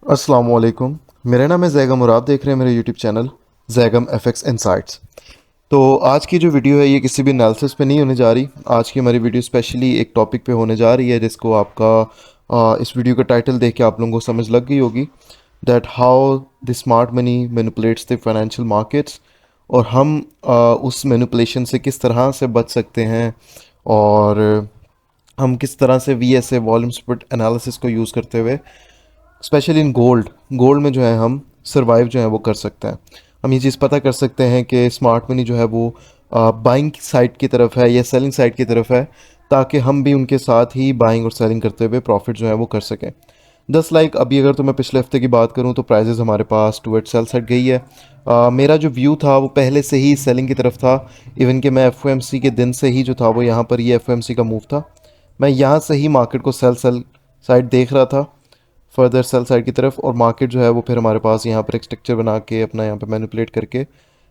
अस्सलाम वालेकुम। मेरा नाम है जैगम और आप देख रहे हैं मेरे YouTube channel Zaigham FX insights. तो आज की जो वीडियो है ये किसी भी एनालिसिस पे नहीं होने जा रही। आज की हमारी वीडियो स्पेशली एक टॉपिक पे होने जा रही है जिसको आपका इस वीडियो का टाइटल देख के आप लोगों को समझ लग गई होगी that how the smart money manipulates the financial markets. और हम उस मैनिपुलेशन से किस तरह से बच सकते हैं और हम किस तरह से वीएसए वॉल्यूम स्प्लिट एनालिसिस को यूज़ करते हुए स्पेशली इन गोल्ड गोल्ड में जो है हम सर्वाइव जो है वो कर सकते हैं। हम ये चीज़ पता कर सकते हैं कि स्मार्ट मनी जो है वो बाइंग साइड की तरफ है या सेलिंग साइड की तरफ है, ताकि हम भी उनके साथ ही बाइंग और सेलिंग करते हुए प्रॉफिट जो है वो कर सकें। जस्ट लाइक अभी अगर तो मैं पिछले हफ्ते की बात करूं तो प्राइजेस हमारे पास टूवर्ड सेल साइड गई है। मेरा जो व्यू था वो पहले से ही सेलिंग की तरफ था। इवन कि मैं एफ के दिन से ही जो था वो यहाँ पर ये एफ का मूव था। मैं यहाँ से ही मार्केट को सेल सेल साइड देख रहा था, फर्दर सेल साइड की तरफ, और मार्केट जो है वो फिर हमारे पास यहाँ पर एक स्ट्रक्चर बना के अपना यहाँ पे मैनिपुलेट करके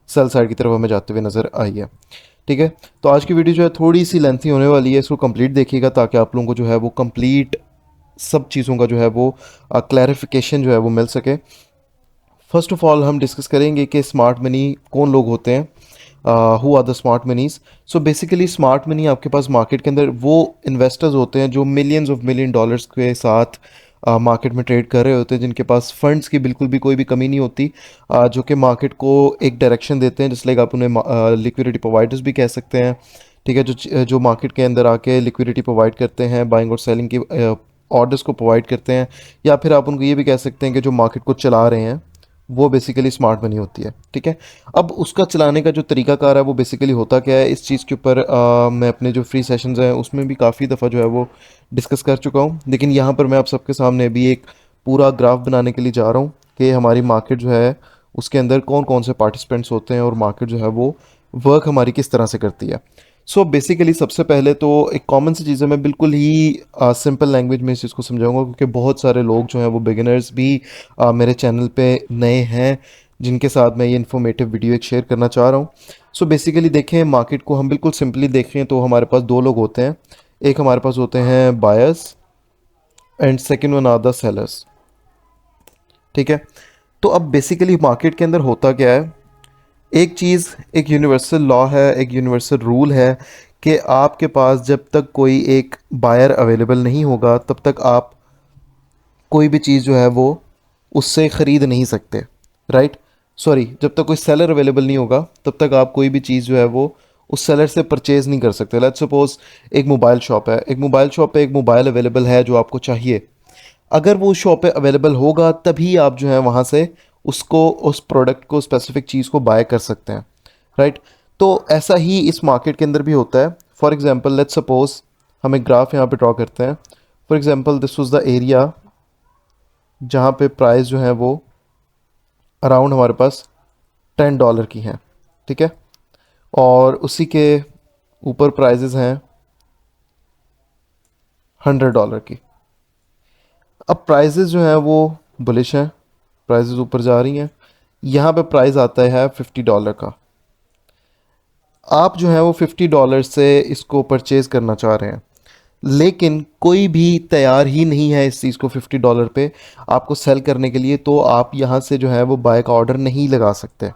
सेल साइड की तरफ हमें जाते हुए नज़र आई है। ठीक है, तो आज की वीडियो जो है थोड़ी सी लेंथी होने वाली है, इसको कंप्लीट देखिएगा ताकि आप लोगों को जो है वो कंप्लीट सब चीज़ों का जो है वो क्लैरिफिकेशन जो है वो मिल सके। फर्स्ट ऑफ ऑल हम डिस्कस करेंगे कि स्मार्ट मनी कौन लोग होते हैं, who are the smart moneys. So basically smart money आपके पास मार्केट के अंदर वो इन्वेस्टर्स होते हैं जो मिलियंस ऑफ मिलियन डॉलर्स के साथ मार्केट में ट्रेड कर रहे होते हैं, जिनके पास फंड्स की बिल्कुल भी कोई भी कमी नहीं होती, जो कि मार्केट को एक डायरेक्शन देते हैं, जिससे आप उन्हें लिक्विडिटी प्रोवाइडर्स भी कह सकते हैं। ठीक है, जो मार्केट के अंदर आके लिक्विडिटी प्रोवाइड करते हैं, बाइंग और सेलिंग की ऑर्डर्स को प्रोवाइड करते हैं, या फिर आप उनको ये भी कह सकते हैं कि जो मार्केट को चला रहे हैं, वो बेसिकली स्मार्ट मनी होती है। ठीक है, अब उसका चलाने का जो तरीकाकार है वो बेसिकली होता क्या है, इस चीज़ के ऊपर मैं अपने जो फ्री सेशंस हैं उसमें भी काफ़ी दफ़ा जो है वो डिस्कस कर चुका हूँ, लेकिन यहाँ पर मैं आप सबके सामने भी एक पूरा ग्राफ बनाने के लिए जा रहा हूँ कि हमारी मार्केट जो है उसके अंदर कौन कौन से पार्टिसिपेंट्स होते हैं और मार्केट जो है वो वर्क हमारी किस तरह से करती है। सो बेसिकली सबसे पहले तो एक कॉमन सी चीज़ है, मैं बिल्कुल ही सिंपल लैंग्वेज में इस चीज़ को समझाऊंगा क्योंकि बहुत सारे लोग जो हैं वो बिगिनर्स भी मेरे चैनल पे नए हैं, जिनके साथ मैं ये इन्फॉर्मेटिव वीडियो एक शेयर करना चाह रहा हूँ। सो बेसिकली देखें, मार्केट को हम बिल्कुल सिंपली देखें तो हमारे पास दो लोग होते हैं। एक हमारे पास होते हैं buyers and second one are the sellers. ठीक है, तो अब बेसिकली मार्केट के अंदर होता क्या है, एक चीज़, एक यूनिवर्सल लॉ है, एक यूनिवर्सल रूल है कि आपके पास जब तक कोई एक बायर अवेलेबल नहीं होगा तब तक आप कोई भी चीज़ जो है वो उससे ख़रीद नहीं सकते। राइट, सॉरी, जब तक कोई सेलर अवेलेबल नहीं होगा तब तक आप कोई भी चीज़ जो है वो उस सेलर से परचेज़ नहीं कर सकते। लेट्स सपोज एक मोबाइल शॉप है, एक मोबाइल शॉप पे एक मोबाइल अवेलेबल है जो आपको चाहिए। अगर वो उस शॉप पे अवेलेबल होगा तभी आप जो है वहाँ से उसको, उस प्रोडक्ट को, स्पेसिफिक चीज़ को बाय कर सकते हैं। राइट, तो ऐसा ही इस मार्केट के अंदर भी होता है। फॉर एग्जांपल लेट्स सपोज हम एक ग्राफ यहाँ पे ड्रॉ करते हैं। For example this was the area जहाँ पे प्राइस जो है वो अराउंड हमारे पास $10 की हैं। ठीक है, और उसी के ऊपर प्राइजेज हैं $100 की। अब प्राइजेज जो हैं वो बुलिश हैं, प्राइजेज ऊपर जा रही हैं। यहाँ पे प्राइस आता है $50 का। आप जो है वो $50 से इसको परचेज़ करना चाह रहे हैं, लेकिन कोई भी तैयार ही नहीं है इस चीज़ को $50 पे आपको सेल करने के लिए, तो आप यहाँ से जो है वो बाय का ऑर्डर नहीं लगा सकते।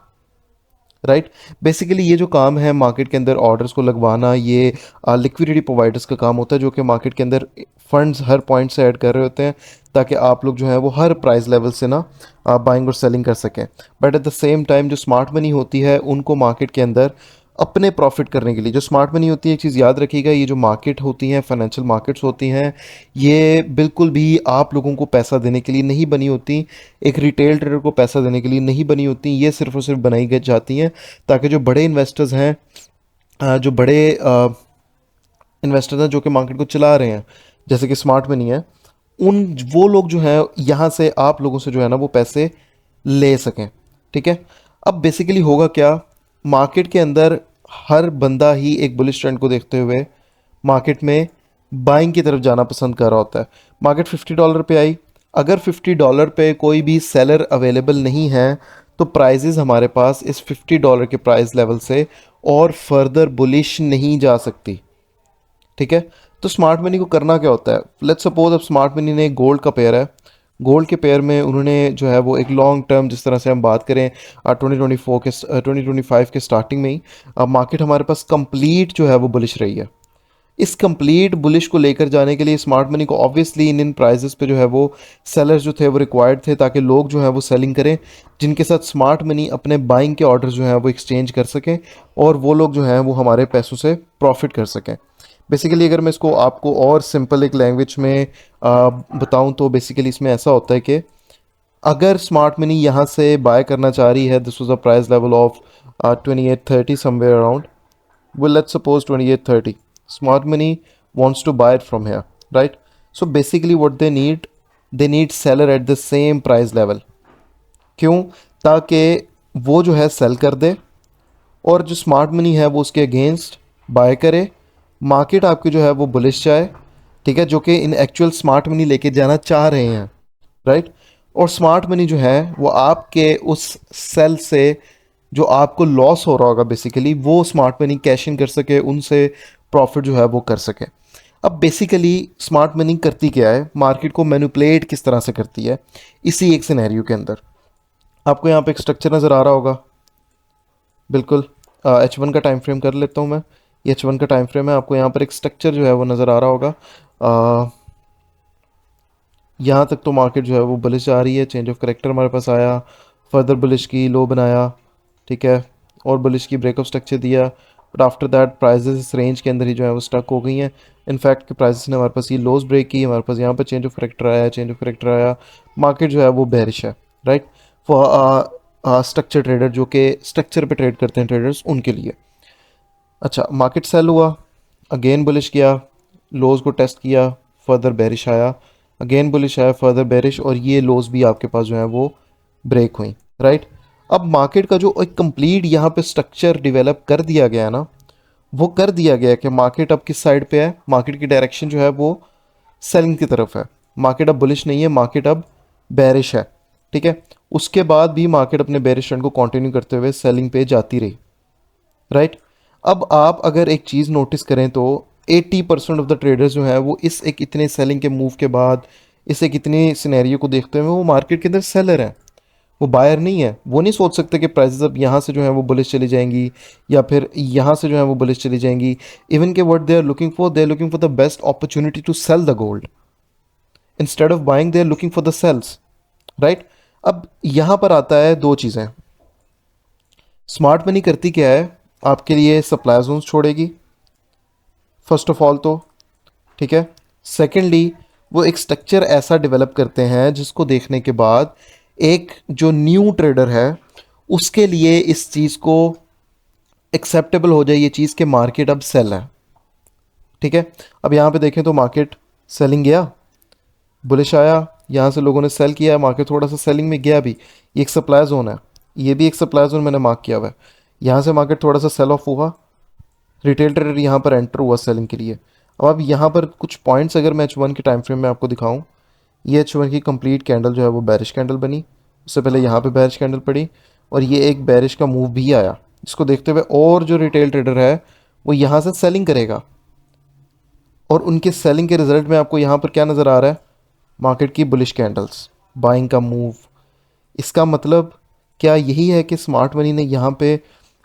राइट, बेसिकली ये जो काम है मार्केट के अंदर ऑर्डर्स को लगवाना, ये लिक्विडिटी प्रोवाइडर्स का काम होता है, जो कि मार्केट के अंदर फंड्स हर पॉइंट से ऐड कर रहे होते हैं ताकि आप लोग जो है वो हर प्राइस लेवल से ना बाइंग और सेलिंग कर सकें। But at the same time जो स्मार्ट मनी होती है उनको मार्केट के अंदर अपने प्रॉफिट करने के लिए, जो स्मार्ट मनी होती है, एक चीज़ याद रखिएगा, ये जो मार्केट होती हैं, फाइनेंशियल मार्केट्स होती हैं, ये बिल्कुल भी आप लोगों को पैसा देने के लिए नहीं बनी होती, एक रिटेल ट्रेडर को पैसा देने के लिए नहीं बनी होती। ये सिर्फ और सिर्फ बनाई गई जाती हैं ताकि जो बड़े इन्वेस्टर्स हैं, जो बड़े इन्वेस्टर्स हैं जो कि मार्केट को चला रहे हैं, जैसे कि स्मार्ट मनी है, उन वो लोग जो हैं यहाँ से आप लोगों से जो है ना वो पैसे ले सकें। ठीक है, अब बेसिकली होगा क्या, मार्केट के अंदर हर बंदा ही एक बुलिश ट्रेंड को देखते हुए मार्केट में बाइंग की तरफ जाना पसंद कर रहा होता है। मार्केट $50 पे आई, अगर $50 पे कोई भी सेलर अवेलेबल नहीं है तो प्राइजेस हमारे पास इस $50 के प्राइस लेवल से और फर्दर बुलिश नहीं जा सकती। ठीक है, तो स्मार्ट मनी को करना क्या होता है, लेट्स सपोज अब स्मार्ट मनी ने गोल्ड का पेयर है, गोल्ड के पेयर में उन्होंने जो है वो एक लॉन्ग टर्म, जिस तरह से हम बात करें 2024 के 2025 के स्टार्टिंग में ही मार्केट हमारे पास कंप्लीट जो है वो बुलिश रही है। इस कंप्लीट बुलिश को लेकर जाने के लिए स्मार्ट मनी को ऑब्वियसली इन प्राइजेस पे जो है वो सेलर्स जो थे वो रिक्वायर्ड थे, ताकि लोग जो है वो सेलिंग करें, जिनके साथ स्मार्ट मनी अपने बाइंग के ऑर्डर जो हैं वो एक्सचेंज कर सकें और वो लोग जो हैं वो हमारे पैसों से प्रॉफिट कर सकें। बेसिकली अगर मैं इसको आपको और सिंपल एक लैंग्वेज में बताऊं तो बेसिकली इसमें ऐसा होता है कि अगर स्मार्ट मनी यहाँ से बाय करना चाह रही है, this was a price level of 2830 somewhere around, well let's suppose 2830, smart money wants to buy it from here, right? So basically what they need seller at the same price level। क्यों? ताकि वो जो है cell कर दे और जो smart money है वो उसके अगेंस्ट बाय करे, मार्केट आपकी जो है वो बुलिश जाए, ठीक है, जो कि इन एक्चुअल स्मार्ट मनी लेके जाना चाह रहे हैं, राइट? और स्मार्ट मनी जो है वो आपके उस सेल से जो आपको लॉस हो रहा होगा बेसिकली, वो स्मार्ट मनी कैश इन कर सके, उनसे प्रॉफिट जो है वो कर सके। अब बेसिकली स्मार्ट मनी करती क्या है, मार्केट को मैनिपुलेट किस तरह से करती है, इसी एक सिनेरियो के अंदर आपको यहाँ पे एक स्ट्रक्चर नज़र आ रहा होगा। बिल्कुल H1 का टाइम फ्रेम कर लेता हूँ मैं, ये H1 का टाइम फ्रेम है। आपको यहाँ पर एक स्ट्रक्चर जो है वो नज़र आ रहा होगा। यहाँ तक तो मार्केट जो है वो बुलिश आ रही है, चेंज ऑफ करेक्टर हमारे पास आया, फर्दर बुलिश की लो बनाया, ठीक है, और बुलिश की ब्रेकअप स्ट्रक्चर दिया, बट आफ्टर दैट प्राइजेस इस रेंज के अंदर ही जो है वो स्टक हो गई हैं। इनफैक्ट कि प्राइजेस ने हमारे पास ये लोज ब्रेक की, हमारे पास यहाँ पर चेंज ऑफ करेक्टर आया, चेंज ऑफ करेक्टर आया, मार्केट जो है वो बेरिश है, राइट? फॉर स्ट्रक्चर ट्रेडर, जो कि स्ट्रक्चर पे ट्रेड करते हैं ट्रेडर्स, उनके लिए। अच्छा, मार्केट सेल हुआ, अगेन बुलिश किया, लोज को टेस्ट किया, फर्दर बेरिश आया, अगेन बुलिश आया, फर्दर बेरिश, और ये लोज भी आपके पास जो है वो ब्रेक हुई, राइट? अब मार्केट का जो एक कंप्लीट यहाँ पे स्ट्रक्चर डेवलप कर दिया गया है ना, वो कर दिया गया है कि मार्केट अब किस साइड पे है, मार्केट की डायरेक्शन जो है वो सेलिंग की तरफ है। मार्केट अब बुलिश नहीं है, मार्केट अब बेरिश है, ठीक है। उसके बाद भी मार्केट अपने बेरिश ट्रेंड को कंटिन्यू करते हुए सेलिंग पे जाती रही, राइट? अब आप अगर एक चीज़ नोटिस करें तो 80% ऑफ द ट्रेडर्स जो है वो इस एक इतने सेलिंग के मूव के बाद, इस एक इतने सिनेरियो को देखते हुए वो मार्केट के अंदर सेलर हैं, वो बायर नहीं है। वो नहीं सोच सकते कि प्राइसेस अब यहाँ से जो है वो बुलिश चली जाएंगी या फिर यहाँ से जो है वो बुलिश चली जाएंगी। इवन के what they are looking for the best opportunity to sell the gold instead of buying, they are looking for the sales, right? अब यहाँ पर आता है दो चीज़ें। स्मार्ट मनी करती क्या है, आपके लिए सप्लाई जोन्स छोड़ेगी फर्स्ट ऑफ ऑल तो, ठीक है। सेकेंडली वो एक स्ट्रक्चर ऐसा डेवलप करते हैं जिसको देखने के बाद एक जो न्यू ट्रेडर है उसके लिए इस चीज़ को एक्सेप्टेबल हो जाए ये चीज़ कि मार्केट अब सेल है, ठीक है। अब यहाँ पे देखें तो मार्केट सेलिंग गया, बुलिश आया, यहाँ से लोगों ने सेल किया, मार्केट थोड़ा सा सेलिंग में गया भी, ये एक सप्लाई जोन है, ये भी एक सप्लाई जोन मैंने मार्क किया हुआ है। यहाँ से मार्केट थोड़ा सा सेल ऑफ हुआ, रिटेल ट्रेडर यहाँ पर एंटर हुआ सेलिंग के लिए। अब यहाँ पर कुछ पॉइंट्स अगर मैं H1 के टाइम फ्रेम में आपको दिखाऊं, ये H1 की कंप्लीट कैंडल जो है वो बेरिश कैंडल बनी, उससे पहले यहाँ पे बेरिश कैंडल पड़ी, और ये एक बेरिश का मूव भी आया, जिसको देखते हुए और जो रिटेल ट्रेडर है वो यहाँ से सेलिंग करेगा, और उनके सेलिंग के रिजल्ट में आपको यहाँ पर क्या नज़र आ रहा है, मार्केट की बुलिश कैंडल्स, बाइंग का मूव। इसका मतलब क्या यही है कि स्मार्ट मनी ने यहाँ पे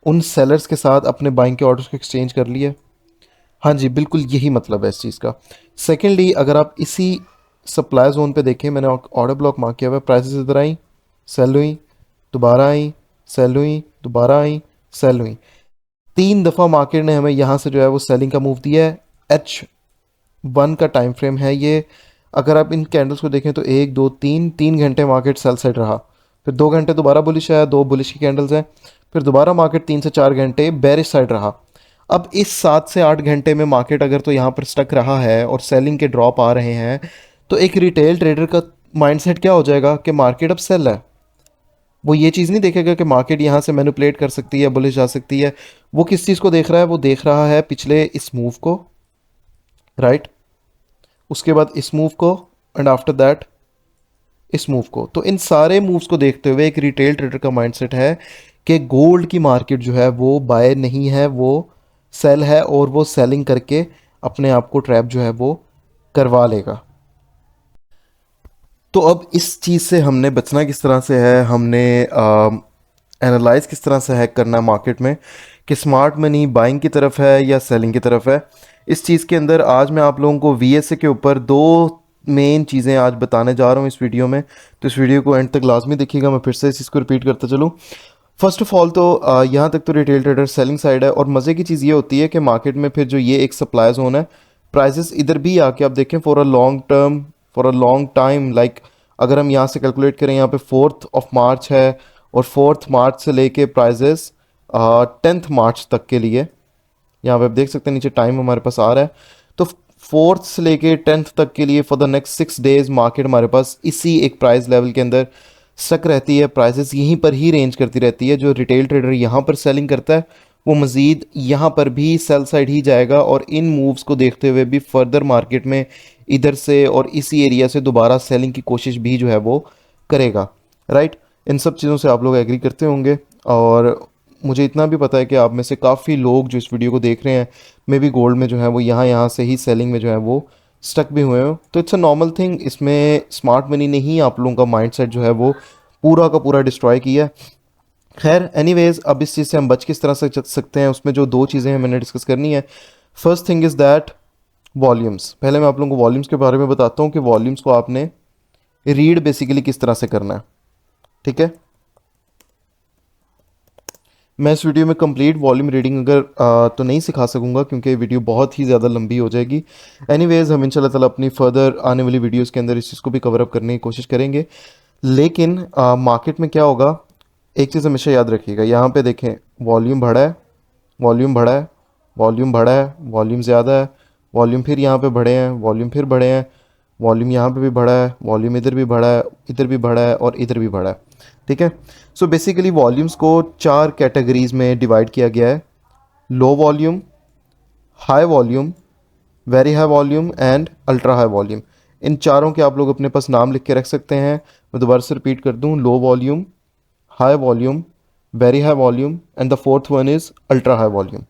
उन सेलर्स के साथ अपने बाइंग के ऑर्डर्स को एक्सचेंज कर लिया? हाँ जी, बिल्कुल यही मतलब है इस चीज़ का। सेकेंडली अगर आप इसी सप्लाई जोन पे देखें, मैंने ऑर्डर ब्लॉक मार्क किया हुआ है, प्राइसेस इधर आई, सेल हुई, दोबारा आई, सेल हुई, दोबारा आई, सेल हुई, 3 दफ़ा मार्केट ने हमें यहाँ से जो है वो सेलिंग का मूव दिया है। H1 का टाइम फ्रेम है ये। अगर आप इन कैंडल्स को देखें तो 1 2 3 3 घंटे मार्केट सेल साइड रहा, फिर 2 घंटे दोबारा बुलिश आया, 2 बुलिश की कैंडल्स हैं, फिर दोबारा मार्केट 3 से 4 घंटे बेरिश साइड रहा। अब इस 7 से 8 घंटे में मार्केट अगर तो यहाँ पर स्टक रहा है और सेलिंग के ड्रॉप आ रहे हैं, तो एक रिटेल ट्रेडर का माइंडसेट क्या हो जाएगा कि मार्केट अब सेल है। वो ये चीज़ नहीं देखेगा कि मार्केट यहाँ से मैनिपुलेट कर सकती है, बुलिश आ सकती है। वो किस चीज़ को देख रहा है, वो देख रहा है पिछले इस मूव को, राइट, उसके बाद इस मूव को, एंड आफ्टर दैट इस मूव को। तो इन सारे मूव्स को देखते हुए एक रिटेल ट्रेडर का माइंडसेट है कि गोल्ड की मार्केट जो है वो बाय नहीं है, वो सेल है, और वो सेलिंग करके अपने आप को ट्रैप जो है वो करवा लेगा। तो अब इस चीज़ से हमने बचना किस तरह से है, हमने एनालाइज किस तरह से है करना है मार्केट में कि स्मार्ट मनी बाइंग की तरफ है या सेलिंग की तरफ है। इस चीज़ के अंदर आज मैं आप लोगों को वीएसए के ऊपर दो मेन चीज़ें आज बताने जा रहा हूँ इस वीडियो में। तो इस वीडियो को एंड तक लाजमी देखिएगा। मैं फिर से इस चीज़ को रिपीट करता चलूँ। फर्स्ट ऑफ ऑल तो यहाँ तक तो रिटेल ट्रेडर सेलिंग साइड है, और मज़े की चीज़ ये होती है कि मार्केट में फिर जो ये एक सप्लाई जोन है, प्राइसेस इधर भी आके आप देखें for a long term, for a long time, like अगर हम यहाँ से कैलकुलेट करें, यहाँ पे 4th ऑफ मार्च है और 4th मार्च से लेके प्राइजेस 10th मार्च तक के लिए, यहाँ पे आप देख सकते हैं नीचे टाइम हमारे पास आ रहा है। तो 4th से लेके 10th तक के लिए for the next 6 days market हमारे पास इसी एक प्राइस लेवल के अंदर स्टक रहती है। प्राइसेस यहीं पर ही रेंज करती रहती है। जो रिटेल ट्रेडर यहाँ पर सेलिंग करता है वो मज़ीद यहाँ पर भी सेल साइड ही जाएगा, और इन मूव्स को देखते हुए भी फर्दर मार्केट में इधर से और इसी एरिया से दोबारा सेलिंग की कोशिश भी जो है वो करेगा। राइट, इन सब चीज़ों से आप लोग एग्री करते होंगे, और मुझे इतना भी पता है कि आप में से काफ़ी लोग जो इस वीडियो को देख रहे हैं मे बी गोल्ड में जो है वो यहाँ से ही सेलिंग में जो है वो स्टक भी हुए हो। तो इट्स अ नॉर्मल थिंग। इसमें स्मार्ट मनी ने ही आप लोगों का माइंडसेट जो है वो पूरा का पूरा डिस्ट्रॉय किया है। खैर एनीवेज, अब इस चीज़ से हम बच किस तरह से सकते हैं, उसमें जो दो चीज़ें हैं मैंने डिस्कस करनी है। First thing is that volumes. पहले मैं आप लोगों को वॉल्यूम्स के बारे में बताता हूँ कि वॉल्यूम्स को आपने रीड बेसिकली किस तरह से करना है। ठीक है, मैं इस वीडियो में कंप्लीट वॉल्यूम रीडिंग अगर तो नहीं सिखा सकूंगा क्योंकि वीडियो बहुत ही ज़्यादा लंबी हो जाएगी। एनीवेज, हम इंशाल्लाह ताला अपनी फर्दर आने वाली वीडियोस के अंदर इस चीज़ को भी कवर अप करने की कोशिश करेंगे। लेकिन मार्केट में क्या होगा, एक चीज़ हमेशा याद रखिएगा। यहाँ पे देखें, वॉल्यूम बढ़ा है, वॉल्यूम बढ़ा है, वॉल्यूम बढ़ा है, वॉल्यूम ज़्यादा है, वॉल्यूम फिर यहाँ पे बढ़े हैं, वॉल्यूम फिर बढ़े हैं, वॉल्यूम यहाँ पे भी बढ़ा है, वॉल्यूम इधर भी बढ़ा है, इधर भी बढ़ा है और इधर भी बढ़ा है। ठीक है, सो बेसिकली वॉल्यूम्स को 4 कैटेगरीज में डिवाइड किया गया है: low volume, high volume, very high volume and ultra high volume. इन चारों के आप लोग अपने पास नाम लिख के रख सकते हैं। मैं दोबारा से रिपीट कर दूं: लो volume, high volume, very high volume and the fourth one is ultra high volume.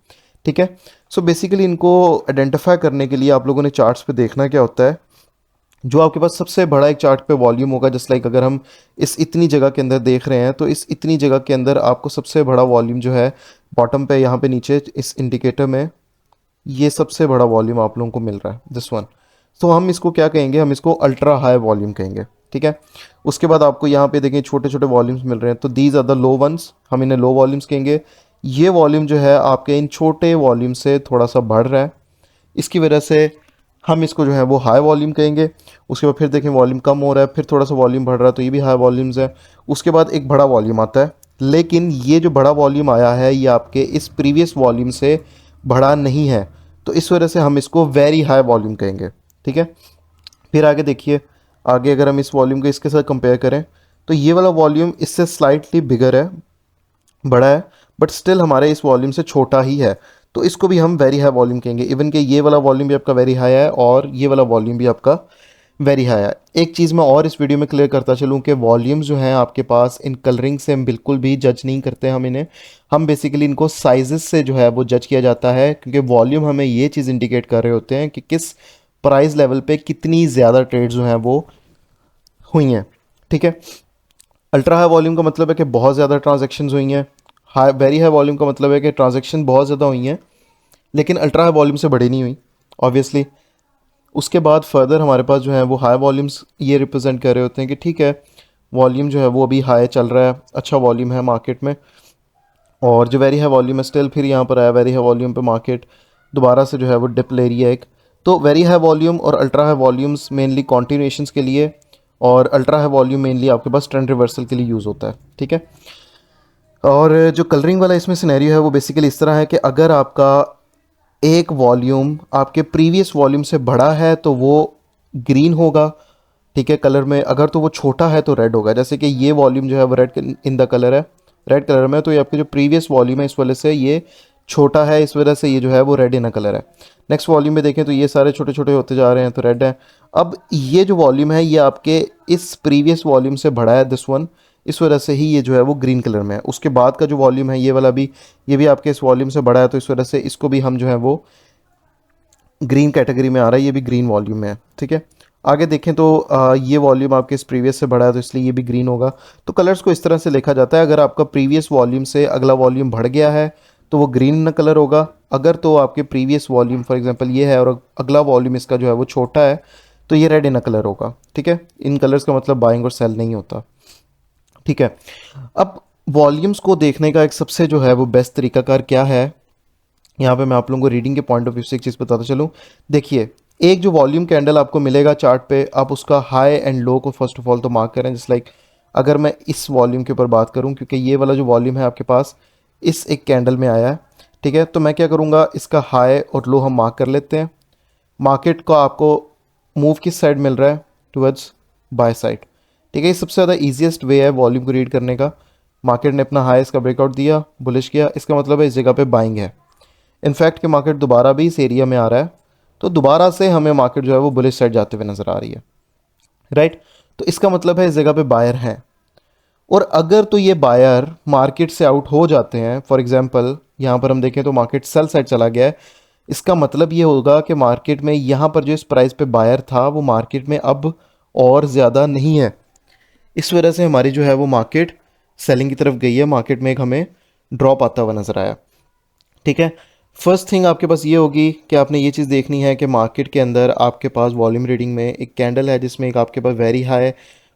ठीक है, सो बेसिकली इनको आइडेंटिफाई करने के लिए आप लोगों ने चार्ट्स पे देखना क्या होता है। जो आपके पास सबसे बड़ा एक चार्ट पे वॉल्यूम होगा, जस्ट लाइक अगर हम इस इतनी जगह के अंदर देख रहे हैं तो इस इतनी जगह के अंदर आपको सबसे बड़ा वॉल्यूम जो है बॉटम पे यहाँ पे नीचे इस इंडिकेटर में ये सबसे बड़ा वॉल्यूम आप लोगों को मिल रहा है, दिस वन। तो हम इसको क्या कहेंगे, हम इसको अल्ट्रा हाई वॉल्यूम कहेंगे। ठीक है, उसके बाद आपको यहाँ पे देखें छोटे छोटे वॉल्यूम्स मिल रहे हैं, तो these are the low ones, हम इन्हें लो वॉल्यूम्स कहेंगे। ये वॉल्यूम जो है आपके इन छोटे वॉल्यूम से थोड़ा सा बढ़ रहा है, इसकी वजह से हम इसको जो है वो हाई वॉल्यूम कहेंगे। उसके बाद फिर देखें वॉल्यूम कम हो रहा है, फिर थोड़ा सा वॉल्यूम बढ़ रहा है, तो ये भी हाई वॉल्यूम्स है। उसके बाद एक बड़ा वॉल्यूम आता है, लेकिन ये जो बड़ा वॉल्यूम आया है ये आपके इस प्रीवियस वॉल्यूम से बड़ा नहीं है, तो इस वजह से हम इसको वेरी हाई वॉल्यूम कहेंगे। ठीक है, फिर आगे देखिए, आगे अगर हम इस वॉल्यूम को इसके साथ कंपेयर करें तो ये वाला वॉल्यूम इससे स्लाइटली बिगर है, बड़ा है, बट स्टिल हमारे इस वॉल्यूम से छोटा ही है, तो इसको भी हम वेरी हाई वॉल्यूम कहेंगे। इवन कि ये वाला वॉल्यूम भी आपका वेरी हाई है और ये वाला वॉल्यूम भी आपका वेरी हाई है। एक चीज़ मैं और इस वीडियो में क्लियर करता चलूँ कि वॉल्यूम्स जो हैं आपके पास, इन कलरिंग से हम बिल्कुल भी जज नहीं करते हम इन्हें। हम बेसिकली इनको साइजेस से जो है वो जज किया जाता है, क्योंकि वॉल्यूम हमें ये चीज़ इंडिकेट कर रहे होते हैं कि किस प्राइस लेवल पे कितनी ज़्यादा ट्रेड्स जो हैं वो हुई हैं। ठीक है, अल्ट्रा हाई वॉल्यूम का मतलब है कि बहुत ज़्यादा ट्रांजैक्शंस हुई हैं। हाई वेरी हाई वॉल्यूम का मतलब है कि ट्रांजैक्शन बहुत ज़्यादा हुई हैं लेकिन अल्ट्रा हाई वॉल्यूम से बड़ी नहीं हुई, ऑब्वियसली। उसके बाद फर्दर हमारे पास जो है वो हाई वॉल्यूम्स ये रिप्रेजेंट कर रहे होते हैं कि ठीक है, वॉल्यूम जो है वो अभी हाई चल रहा है, अच्छा वॉल्यूम है मार्केट में। और जो वेरी हाई वॉल्यूम है स्टिल फिर यहाँ पर आया, वेरी हाई वॉल्यूम पे मार्केट दोबारा से जो है वो डिप ले रही है एक। तो वेरी हाई वॉल्यूम और अल्ट्रा हाई वॉल्यूम्स मेनली कॉन्टिन्यूएशंस के लिए, और अल्ट्रा हाई वॉल्यूम मेनली आपके पास ट्रेंड रिवर्सल के लिए यूज़ होता है। ठीक है, और जो कलरिंग वाला इसमें सिनेरियो है वो बेसिकली इस तरह है कि अगर आपका एक वॉल्यूम आपके प्रीवियस वॉल्यूम से बड़ा है तो वो ग्रीन होगा, ठीक है, कलर में। अगर तो वो छोटा है तो रेड होगा। जैसे कि ये वॉल्यूम जो है वो रेड इन द कलर है, रेड कलर में, तो ये आपके जो प्रीवियस वॉल्यूम है इस वजह से ये छोटा है, इस वजह से ये जो है वो रेड इन कलर है। नेक्स्ट वॉल्यूम में देखें तो ये सारे छोटे छोटे होते जा रहे हैं, तो रेड है। अब ये जो वॉल्यूम है ये आपके इस प्रीवियस वॉल्यूम से बढ़ा है, दिस वन, इस वजह से ही ये जो है वो ग्रीन कलर में है। उसके बाद का जो वॉल्यूम है ये वाला भी, ये भी आपके इस वॉल्यूम से बढ़ा है, तो इस वजह से इसको भी हम जो है वो ग्रीन कैटेगरी में आ रहा है, ये भी ग्रीन वॉल्यूम में है। ठीक है, आगे देखें तो ये वॉल्यूम आपके इस प्रीवियस से बढ़ा है तो इसलिए ये भी ग्रीन होगा। तो कलर्स को इस तरह से लिखा जाता है, अगर आपका प्रीवियस वॉल्यूम से अगला वॉल्यूम बढ़ गया है तो वो ग्रीन कलर होगा, अगर तो आपके प्रीवियस वॉल्यूम फॉर एग्जांपल ये है और अगला वॉल्यूम इसका जो है वो छोटा है तो ये रेड इन कलर होगा। ठीक है, इन कलर्स का मतलब बाइंग और सेल नहीं होता। ठीक है, अब वॉल्यूम्स को देखने का एक सबसे जो है वो बेस्ट तरीकाकार क्या है, यहाँ पे मैं आप लोगों को रीडिंग के पॉइंट ऑफ व्यू से एक चीज़ बताता चलूँ। देखिए, एक जो वॉल्यूम कैंडल आपको मिलेगा चार्ट पे, आप उसका हाई एंड लो को फर्स्ट ऑफ ऑल तो मार्क करें। जस्ट लाइक अगर मैं इस वॉल्यूम के ऊपर बात करूँ, क्योंकि ये वाला जो वॉल्यूम है आपके पास इस एक कैंडल में आया है, ठीक है, तो मैं क्या करूँगा, इसका हाई और लो हम मार्क कर लेते हैं। मार्केट को आपको मूव किस साइड मिल रहा है, टुवर्ड्स बाय साइड। ठीक है, ये सबसे ज़्यादा ईजिएस्ट वे है वॉल्यूम को रीड करने का। मार्केट ने अपना हाई इसका ब्रेकआउट दिया, बुलिश किया, इसका मतलब है इस जगह पे बाइंग है। इनफैक्ट कि मार्केट दोबारा भी इस एरिया में आ रहा है तो दोबारा से हमें मार्केट जो है वो बुलिश साइड जाते हुए नज़र आ रही है, राइट। तो इसका मतलब है इस जगह पे बायर हैं, और अगर तो ये बायर मार्केट से आउट हो जाते हैं, फॉर एग्जांपल यहाँ पर हम देखें तो मार्केट सेल साइड चला गया है, इसका मतलब ये होगा कि मार्केट में यहाँ पर जो इस प्राइस पे बायर था वो मार्केट में अब और ज़्यादा नहीं है। इस वजह से हमारी जो है वो मार्केट सेलिंग की तरफ गई है, मार्केट में एक हमें ड्रॉप आता हुआ नज़र आया। ठीक है, फर्स्ट थिंग आपके पास ये होगी कि आपने ये चीज़ देखनी है कि मार्केट के अंदर आपके पास वॉल्यूम रीडिंग में एक कैंडल है जिसमें एक आपके पास वेरी हाई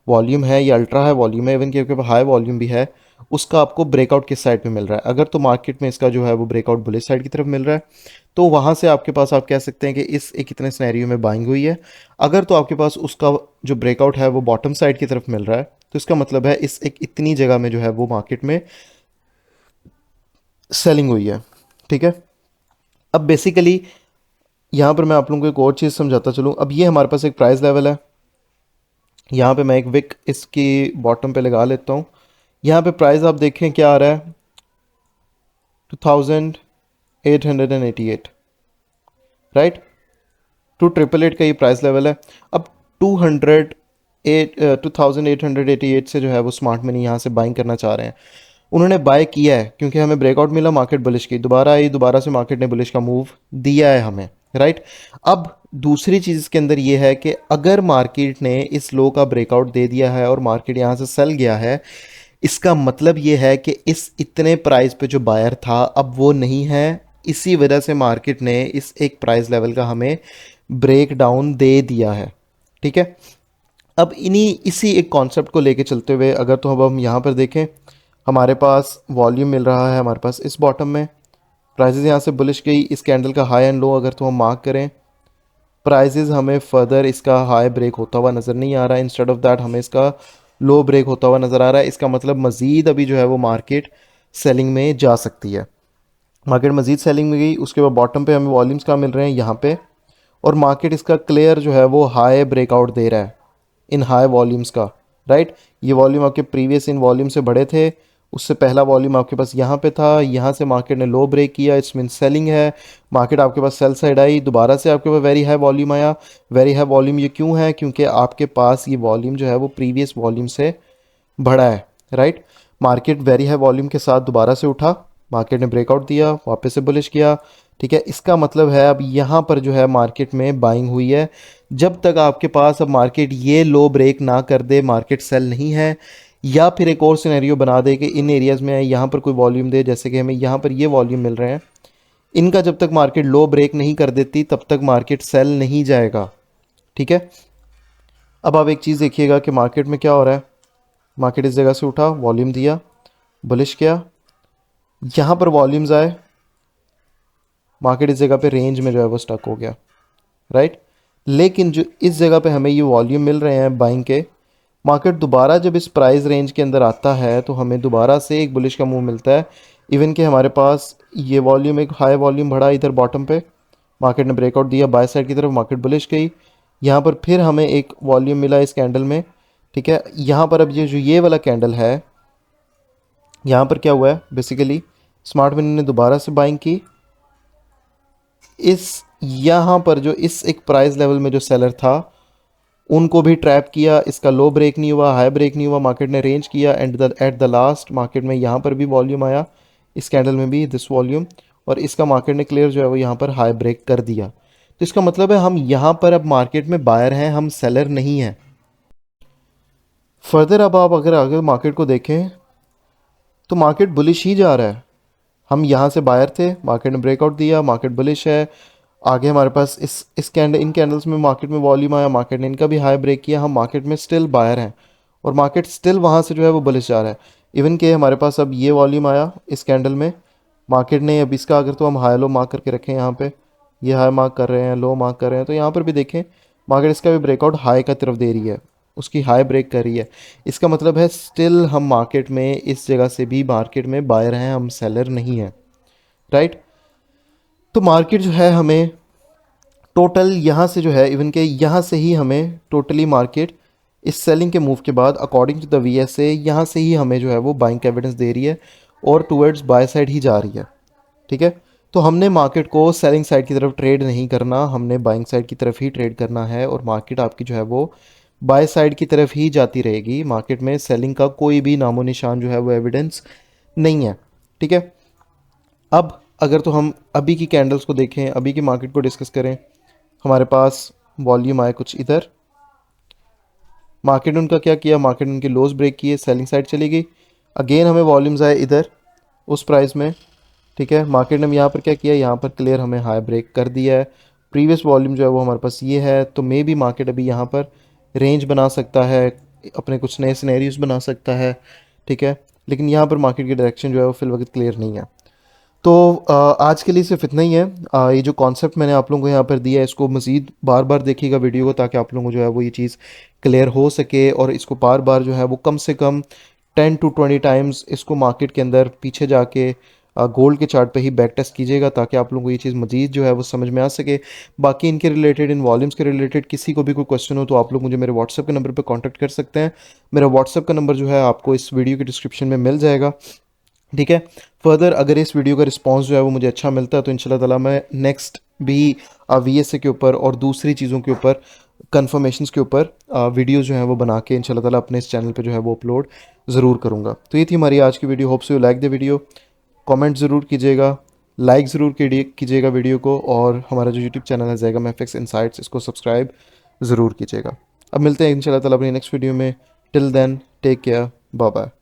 वॉल्यूम है या अल्ट्रा हाई वॉल्यूम है, इवन कि आपके पास हाई वॉल्यूम भी है, उसका आपको ब्रेकआउट किस साइड पे मिल रहा है। अगर तो मार्केट में इसका जो है वो ब्रेकआउट बुलिश साइड की तरफ मिल रहा है तो वहाँ से आपके पास आप कह सकते हैं कि इस एक इतने सिनेरियो में बाइंग हुई है। अगर तो आपके पास उसका जो ब्रेकआउट है वो बॉटम साइड की तरफ मिल रहा है तो इसका मतलब है इस एक इतनी जगह में जो है वो मार्केट में सेलिंग हुई है। ठीक है, अब बेसिकली यहाँ पर मैं आप लोगों को एक और चीज़ समझाता चलूँ। अब ये हमारे पास एक प्राइस लेवल है, यहाँ पे मैं एक विक इसकी बॉटम पे लगा लेता हूँ। यहाँ पे प्राइस आप देखें क्या आ रहा है, 2888, राइट। 2888 का ये प्राइस लेवल है। अब 2888 से जो है वो स्मार्ट मनी यहाँ से बाइंग करना चाह रहे हैं। उन्होंने बाय किया है क्योंकि हमें ब्रेकआउट मिला, मार्केट बुलिश की, दोबारा आई, दोबारा से मार्केट ने बुलिश का मूव दिया है हमें, राइट। अब दूसरी चीज़ इसके अंदर ये है कि अगर मार्केट ने इस लो का ब्रेकआउट दे दिया है और मार्केट यहाँ से सेल गया है, इसका मतलब ये है कि इस इतने प्राइस पे जो बायर था अब वो नहीं है। इसी वजह से मार्केट ने इस एक प्राइस लेवल का हमें ब्रेक डाउन दे दिया है। ठीक है, अब इसी एक कॉन्सेप्ट को लेके चलते हुए अगर तो अब हम यहाँ पर देखें, हमारे पास वॉल्यूम मिल रहा है हमारे पास इस बॉटम में, प्राइसेस यहाँ से बुलिश गई, इस कैंडल का हाई एंड लो अगर तो हम मार्क करें, प्राइसेस हमें फर्दर इसका हाई ब्रेक होता हुआ नज़र नहीं आ रहा है, इंस्टेड ऑफ दैट हमें इसका लो ब्रेक होता हुआ नज़र आ रहा है। इसका मतलब मज़ीद अभी जो है वो मार्केट सेलिंग में जा सकती है। मार्केट मज़ीद सेलिंग में गई, उसके बाद बॉटम पे हमें वॉल्यूम्स कहाँ मिल रहे हैं, यहाँ पे, और मार्केट इसका क्लियर जो है वो हाई ब्रेकआउट दे रहा है इन हाई वॉल्यूम्स का, राइट। ये वॉल्यूम आपके प्रीवियस इन वॉल्यूम से बड़े थे, उससे पहला वॉल्यूम आपके पास यहाँ पे था, यहाँ से मार्केट ने लो ब्रेक किया, इट्स मीन सेलिंग है। मार्केट आपके पास सेल साइड आई, दोबारा से आपके पास वेरी हाई वॉल्यूम आया। वेरी हाई वॉल्यूम ये क्यों है, क्योंकि आपके पास ये वॉल्यूम जो है वो प्रीवियस वॉल्यूम से बढ़ा है, right. Market very high volume के साथ दोबारा से उठा, मार्केट ने ब्रेकआउट दिया, वापस से बुलिश किया। ठीक है, इसका मतलब है अब यहाँ पर जो है मार्केट में बाइंग हुई है। जब तक आपके पास अब मार्केट ये लो ब्रेक ना कर दे, मार्केट सेल नहीं है। या फिर एक और सिनेरियो बना दे कि इन एरियाज़ में यहाँ पर कोई वॉल्यूम दे, जैसे कि हमें यहाँ पर ये वॉल्यूम मिल रहे हैं, इनका जब तक मार्केट लो ब्रेक नहीं कर देती तब तक मार्केट सेल नहीं जाएगा। ठीक है, अब आप एक चीज़ देखिएगा कि मार्केट में क्या हो रहा है। मार्केट इस जगह से उठा, वॉल्यूम दिया, बुलिश किया, यहाँ पर वॉल्यूम्स आए, मार्केट इस जगह पे रेंज में जो है वो स्टक हो गया, राइट। लेकिन जो इस जगह पे हमें ये वॉल्यूम मिल रहे हैं बाइंग के, मार्केट दोबारा जब इस प्राइस रेंज के अंदर आता है तो हमें दोबारा से एक बुलिश का मूव मिलता है। इवन कि हमारे पास ये वॉल्यूम एक हाई वॉल्यूम बढ़ा इधर बॉटम पे, मार्केट ने ब्रेकआउट दिया बाय साइड की तरफ, मार्केट बुलिश गई, यहाँ पर फिर हमें एक वॉल्यूम मिला इस कैंडल में। ठीक है, यहाँ पर अब ये जो ये वाला कैंडल है, यहाँ पर क्या हुआ है, बेसिकली स्मार्ट मनी ने दोबारा से बाइंग की। इस यहाँ पर जो इस एक प्राइस लेवल में जो सेलर था उनको भी ट्रैप किया, इसका लो ब्रेक नहीं हुआ, हाई ब्रेक नहीं हुआ, मार्केट ने रेंज किया and at the last market में यहाँ पर भी वॉल्यूम आया, इस कैंडल में भी दिस वॉल्यूम, और इसका मार्केट ने क्लियर जो है वो यहाँ पर हाई ब्रेक कर दिया। तो इसका मतलब है हम यहाँ पर अब मार्केट में बायर हैं, हम सेलर नहीं हैं। फर्दर अब आप अगर आगे मार्केट को देखें तो मार्केट बुलिश ही जा रहा है। हम यहाँ से बायर थे, मार्केट ने ब्रेकआउट दिया, मार्केट बुलिश है। आगे हमारे पास इन कैंडल्स में मार्केट में वॉल्यूम आया, मार्केट ने इनका भी हाई ब्रेक किया, हम मार्केट में स्टिल बायर हैं और मार्केट स्टिल वहाँ से जो है वो बुलिश जा रहा है। इवन के हमारे पास अब ये वॉल्यूम आया इस कैंडल में, मार्केट ने अब इसका अगर तो हम हाई लो मार्क करके रखें, यहाँ पे ये हाई मार्क कर रहे हैं, लो मार्क कर रहे हैं, तो यहाँ पर भी देखें मार्केट इसका भी ब्रेकआउट हाई का तरफ दे रही है, उसकी हाई ब्रेक कर रही है। इसका मतलब है स्टिल हम मार्केट में इस जगह से भी मार्केट में बायर हैं, हम सेलर नहीं हैं, राइट। तो मार्केट जो है हमें टोटल यहाँ से जो है इवन के यहाँ से ही हमें टोटली मार्केट इस सेलिंग के मूव के बाद अकॉर्डिंग टू द VSA यहाँ से ही हमें जो है वो बाइंग का एविडेंस दे रही है और टूवर्ड्स बाय साइड ही जा रही है, ठीक है। तो हमने मार्केट को सेलिंग साइड की तरफ ट्रेड नहीं करना, हमने बाइंग साइड की तरफ ही ट्रेड करना है और मार्केट आपकी जो है वो बाय साइड की तरफ ही जाती रहेगी। मार्केट में सेलिंग का कोई भी नामो निशान जो है वो एविडेंस नहीं है, ठीक है। अब अगर तो हम अभी की कैंडल्स को देखें, अभी की मार्केट को डिस्कस करें, हमारे पास वॉल्यूम आए कुछ इधर, मार्केट ने उनका क्या किया, मार्केट ने उनके लोज ब्रेक किए, सेलिंग साइड चली गई। अगेन हमें वॉल्यूम्स आए इधर उस प्राइस में, ठीक है। मार्केट ने यहाँ पर क्या किया, यहाँ पर क्लियर हमें हाई ब्रेक कर दिया है। प्रीवियस वॉल्यूम जो है वो हमारे पास ये है, तो मे बी मार्केट अभी यहाँ पर रेंज बना सकता है, अपने कुछ नए सिनेरियोज बना सकता है, ठीक है। लेकिन यहाँ पर मार्केट की डायरेक्शन जो है वो फिल वक्त क्लियर नहीं है। तो आज के लिए सिर्फ इतना ही है। ये जो कॉन्सेप्ट मैंने आप लोगों को यहाँ पर दिया है, इसको मज़ीद बार बार देखिएगा वीडियो को, ताकि आप लोगों को जो है वो ये चीज़ क्लियर हो सके और इसको बार बार जो है वो कम से कम 10 to 20 टाइम्स इसको मार्केट के अंदर पीछे जाके गोल्ड के चार्ट पे ही बैक टेस्ट कीजिएगा, ताकि आप लोगों को ये चीज़ मज़ीद जो है वो समझ में आ सके। बाकी इनके रिलेटेड, इन वॉल्यूम्स के रिलेटेड किसी को भी कोई क्वेश्चन हो तो आप लोग मुझे मेरे व्हाट्सएप के नंबर पर कॉन्टैक्ट कर सकते हैं। मेरा व्हाट्सएप का नंबर जो है आपको इस वीडियो के डिस्क्रिप्शन में मिल जाएगा, ठीक है। फर्दर अगर इस वीडियो का रिस्पांस जो है वो मुझे अच्छा मिलता है तो इंशाल्लाह ताला मैं नेक्स्ट भी VSA के ऊपर और दूसरी चीज़ों के ऊपर, कन्फर्मेशंस के ऊपर वीडियो जो है वो बना के इंशाल्लाह ताला अपने इस चैनल पे जो है वो अपलोड ज़रूर करूँगा। तो ये थी हमारी आज की video. Hope so you like the video. Comment ज़रूर कीजिएगा, लाइक ज़रूर कीजिएगा वीडियो को, और हमारा जो यूट्यूब चैनल है ज़ैगम FX इनसाइट्स, इसको सब्सक्राइब ज़रूर कीजिएगा। अब मिलते हैं इंशाल्लाह ताला अपनी नेक्स्ट वीडियो में। Till then take care, bye bye.